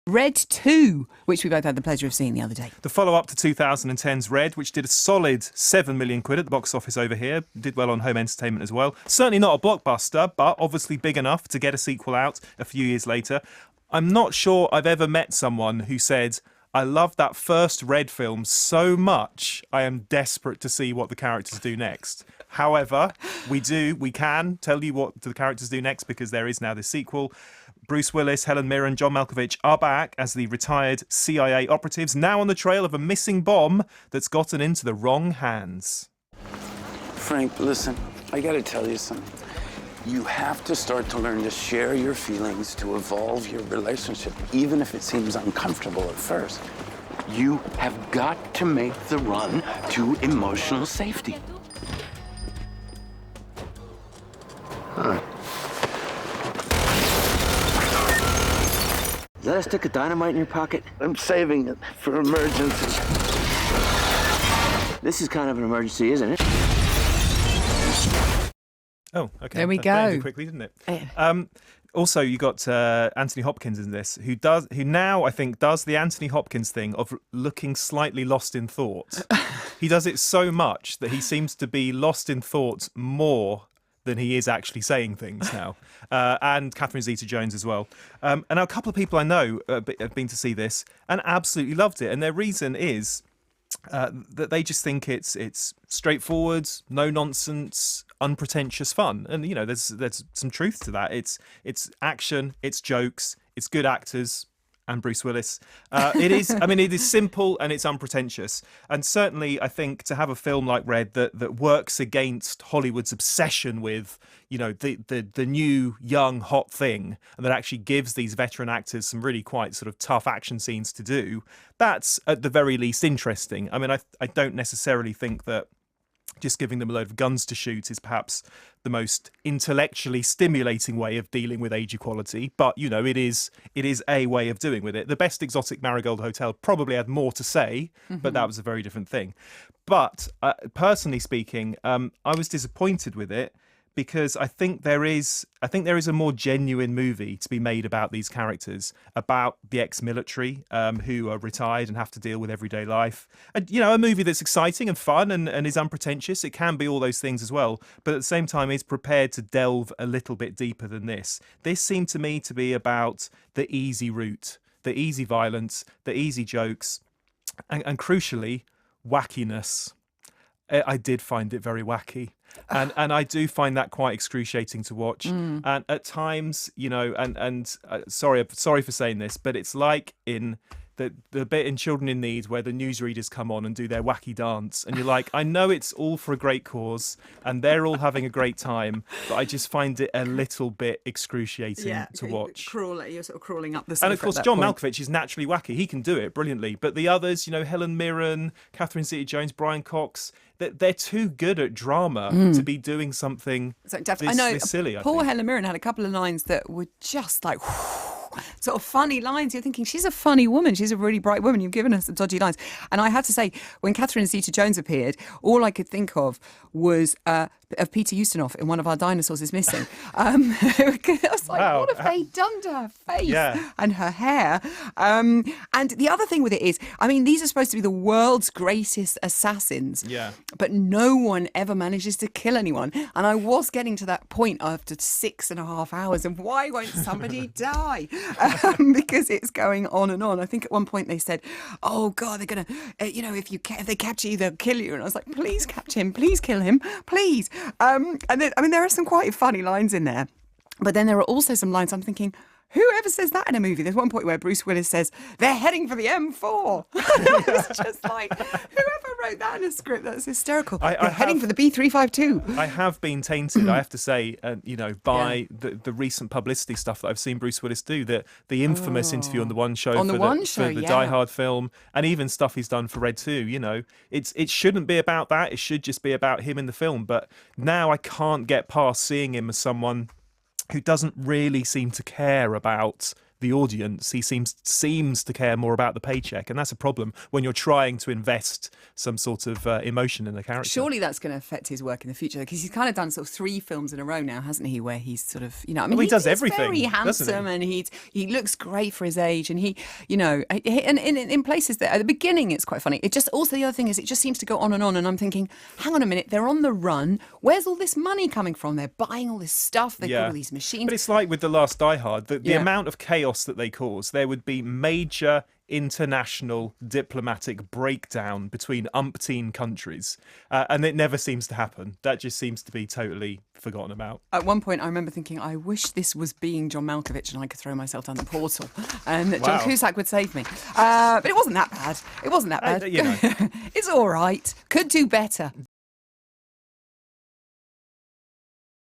Red 2, which we both had the pleasure of seeing the other day. The follow-up to 2010's Red, which did a solid £7 million at the box office over here. Did well on home entertainment as well. Certainly not a blockbuster, but obviously big enough to get a sequel out a few years later. I'm not sure I've ever met someone who said, I love that first Red film so much, I am desperate to see what the characters do next. However, we can tell you what the characters do next because there is now this sequel. Bruce Willis, Helen Mirren, John Malkovich are back as the retired CIA operatives, now on the trail of a missing bomb that's gotten into the wrong hands. Frank, listen, I gotta tell you something. You have to start to learn to share your feelings, to evolve your relationship, even if it seems uncomfortable at first. You have got to make the run to emotional safety. Huh. Is that a stick of dynamite in your pocket? I'm saving it for emergency. This is kind of an emergency, isn't it? Oh, okay. There we That ended go. quickly, didn't it? Also, you got Anthony Hopkins in this, who now I think does the Anthony Hopkins thing of looking slightly lost in thought. He does it so much that he seems to be lost in thought more than he is actually saying things now. And Catherine Zeta-Jones as well. And a couple of people I know have been to see this and absolutely loved it. And their reason is that they just think it's straightforward, no nonsense, unpretentious fun. And you know, there's some truth to that. It's action, it's jokes, it's good actors. And Bruce Willis. It is simple and it's unpretentious. And certainly, I think to have a film like Red that works against Hollywood's obsession with, you know, the new, young, hot thing, and that actually gives these veteran actors some really quite sort of tough action scenes to do, that's at the very least interesting. I mean, I don't necessarily think that just giving them a load of guns to shoot is perhaps the most intellectually stimulating way of dealing with age equality. But, you know, it is a way of doing with it. The Best Exotic Marigold Hotel probably had more to say, but that was a very different thing. But personally speaking, I was disappointed with it because I think there is a more genuine movie to be made about these characters, about the ex-military who are retired and have to deal with everyday life. And, you know, a movie that's exciting and fun and is unpretentious. It can be all those things as well, but at the same time is prepared to delve a little bit deeper than this. This seemed to me to be about the easy route, the easy violence, the easy jokes, and crucially, wackiness. I did find it very wacky. And I do find that quite excruciating to watch. And at times, you know, and sorry for saying this, but it's like in the bit in Children in Need where the newsreaders come on and do their wacky dance. And you're like, I know it's all for a great cause and they're all having a great time, but I just find it a little bit excruciating to watch. You're sort of crawling up the sofa. And of course, John Malkovich is naturally wacky. He can do it brilliantly. But the others, you know, Helen Mirren, Catherine Zeta-Jones, Brian Cox, they're too good at drama to be doing something this silly. Poor Helen Mirren had a couple of lines that were just like sort of funny lines. You're thinking, she's a funny woman. She's a really bright woman. You've given us the dodgy lines. And I had to say, when Catherine Zeta-Jones appeared, all I could think of was of Peter Ustinov in One of Our Dinosaurs Is Missing. I was like, wow. What have they done to her face and her hair? And the other thing with it is, I mean, these are supposed to be the world's greatest assassins. Yeah. But no one ever manages to kill anyone. And I was getting to that point after 6.5 hours of why won't somebody die? Because it's going on and on. I think at one point they said, oh, God, they're going to, if they capture you, they'll kill you. And I was like, please catch him. Please kill him. Please. And then, I mean, there are some quite funny lines in there. But then there are also some lines I'm thinking, whoever says that in a movie? There's one point where Bruce Willis says, they're heading for the M4. It was just like, whoever wrote that in a script, that's hysterical. They're heading for the B352. I have been tainted, I have to say, by the recent publicity stuff that I've seen Bruce Willis do, the infamous interview on The One Show for the Die Hard film, and even stuff he's done for Red 2, you know. It shouldn't be about that. It should just be about him in the film. But now I can't get past seeing him as someone who doesn't really seem to care about the the audience. He seems to care more about the paycheck, and that's a problem when you're trying to invest some sort of emotion in the character. Surely that's going to affect his work in the future, because he's kind of done sort of 3 films in a row now, hasn't he? Where he's sort of, I mean, he does everything. He's very handsome, and he looks great for his age, and and in places that at the beginning it's quite funny. It just also, the other thing is, it just seems to go on, and I'm thinking, hang on a minute, they're on the run. Where's all this money coming from? They're buying all this stuff. They've got all these machines. But it's like with the last Die Hard, the amount of chaos that they cause. There would be major international diplomatic breakdown between umpteen countries, and it never seems to happen. That just seems to be totally forgotten about. At one point I remember thinking, I wish this was being John Malkovich and I could throw myself down the portal and that John Cusack would save me, but it wasn't that bad. It's all right. Could do better.